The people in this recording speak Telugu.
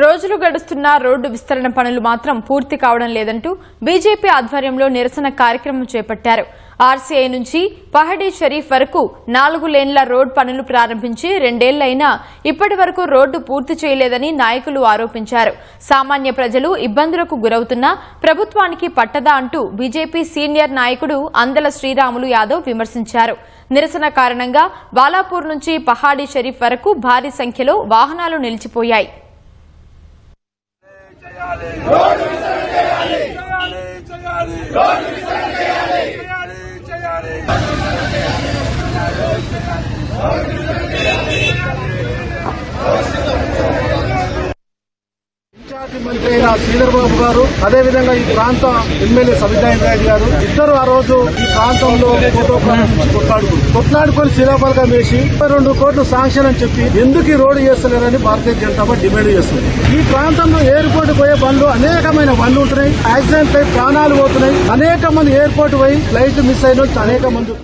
రోజులు గడుస్తున్నా రోడ్డు విస్తరణ పనులు మాత్రం పూర్తి కావడం లేదంటూ బీజేపీ ఆధ్వర్యంలో నిరసన కార్యక్రమం చేపట్టారు. ఆర్సీఐ నుంచి పహడీ షరీఫ్ వరకు 4 లేన్ల రోడ్ పనులు ప్రారంభించి 2 ఏళ్లైనా ఇప్పటి వరకు రోడ్డు పూర్తి చేయలేదని నాయకులు ఆరోపించారు. సామాన్య ప్రజలు ఇబ్బందులకు గురవుతున్నా ప్రభుత్వానికి పట్టదా అంటూ బీజేపీ సీనియర్ నాయకుడు అందల శ్రీరాములు యాదవ్ విమర్శించారు. నిరసన కారణంగా బాలాపూర్ నుంచి పహాడీ షరీఫ్ వరకు భారీ సంఖ్యలో వాహనాలు నిలిచిపోయాయి. ఇన్ఛార్జి మంత్రి అయిన శ్రీధర్ బాబు గారు, అదేవిధంగా ఈ ప్రాంత ఎమ్మెల్యే సబితాయన్ రెడ్డి గారు ఇద్దరు ఆ రోజు ఈ ప్రాంతంలో కొట్లాడుకొని శిలాఫలకం వేసి 22 కోట్లు శాంక్షన్ అని చెప్పి ఎందుకు ఈ road చేస్తలేరని Bharatiya Janata party demand చేస్తుంది. ఈ ప్రాంతంలో ఎయిర్పోర్ట్ పోయే బండ్లు అనేకమైన బండ్లు ఉంటున్నాయి, యాక్సిడెంట్ అయి ప్రాణాలు పోతున్నాయి, అనేక మంది ఎయిర్పోర్ట్ పోయి ఫ్లైట్ మిస్ అయిన అనేక మంది